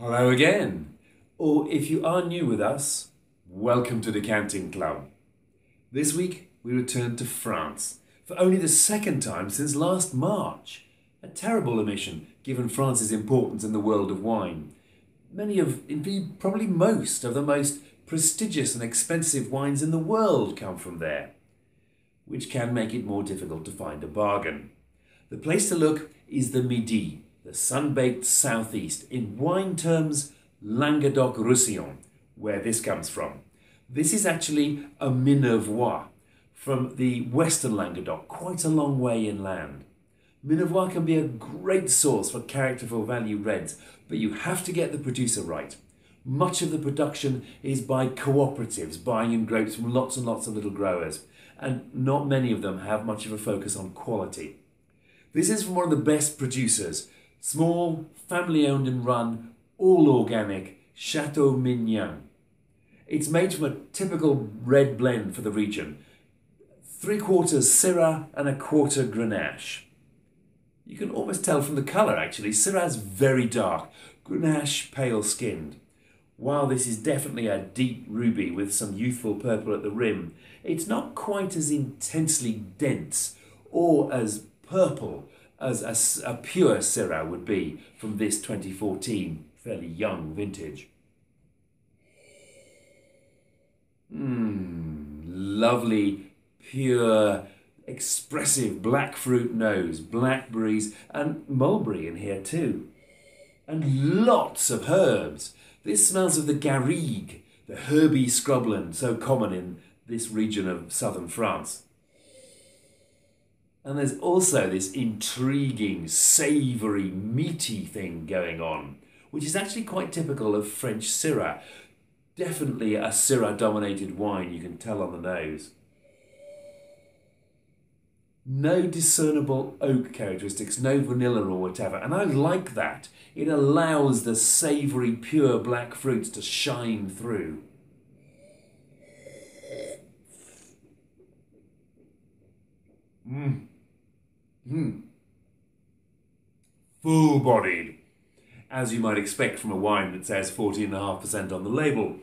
Hello again, or if you are new with us, welcome to the Counting Club. This week we return to France for only the second time since last March. A terrible omission given France's importance in the world of wine. Many of, indeed probably most of the most prestigious and expensive wines in the world come from there, which can make it more difficult to find a bargain. The place to look is the Midi, the sun-baked southeast, in wine terms Languedoc-Roussillon, where this comes from. This is actually a Minervois from the western Languedoc, quite a long way inland. Minervois can be a great source for characterful value reds, but you have to get the producer right. Much of the production is by cooperatives buying in grapes from lots and lots of little growers, and not many of them have much of a focus on quality. This is from one of the best producers, small, family-owned and run, all organic, Chateau Mignan. It's made from a typical red blend for the region, 3/4 Syrah and 1/4 Grenache. You can almost tell from the colour actually, Syrah's very dark, Grenache pale-skinned. While this is definitely a deep ruby with some youthful purple at the rim, it's not quite as intensely dense or as purple as a pure Syrah would be from this 2014 fairly young vintage. Lovely, pure, expressive black fruit nose, blackberries and mulberry in here too. And lots of herbs. This smells of the garrigue, the herby scrubland so common in this region of southern France. And there's also this intriguing, savoury, meaty thing going on, which is actually quite typical of French Syrah. Definitely a Syrah-dominated wine, you can tell on the nose. No discernible oak characteristics, no vanilla or whatever, and I like that. It allows the savoury, pure black fruits to shine through. Full-bodied, as you might expect from a wine that says 14.5% on the label.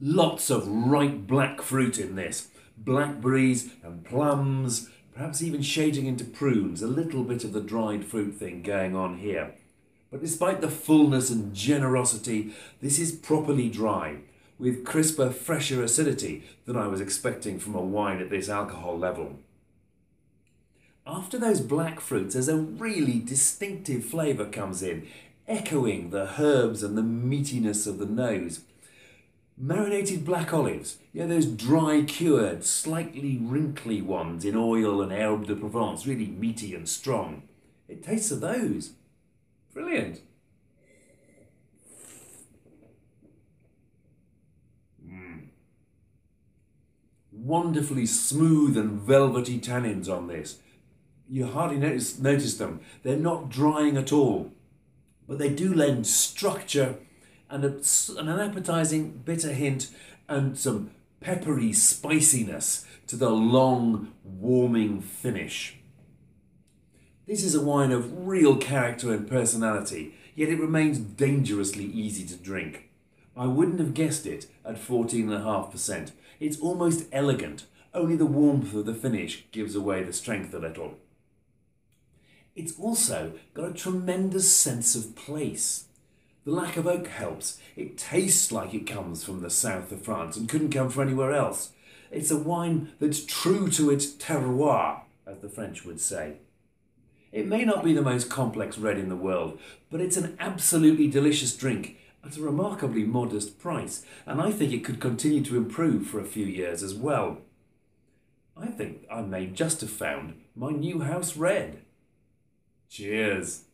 Lots of ripe black fruit in this. Blackberries and plums, perhaps even shading into prunes, a little bit of the dried fruit thing going on here. But despite the fullness and generosity, this is properly dry, with crisper, fresher acidity than I was expecting from a wine at this alcohol level. After those black fruits, there's a really distinctive flavour comes in, echoing the herbs and the meatiness of the nose. Marinated black olives, those dry cured, slightly wrinkly ones in oil and herbe de Provence, really meaty and strong. It tastes of those. Brilliant. Wonderfully smooth and velvety tannins on this. You hardly notice them. They're not drying at all, but they do lend structure and an appetizing bitter hint and some peppery spiciness to the long, warming finish. This is a wine of real character and personality, yet it remains dangerously easy to drink. I wouldn't have guessed it at 14.5%. It's almost elegant, only the warmth of the finish gives away the strength a little. It's also got a tremendous sense of place. The lack of oak helps. It tastes like it comes from the south of France and couldn't come from anywhere else. It's a wine that's true to its terroir, as the French would say. It may not be the most complex red in the world, but it's an absolutely delicious drink at a remarkably modest price, and I think it could continue to improve for a few years as well. I think I may just have found my new house red. Cheers.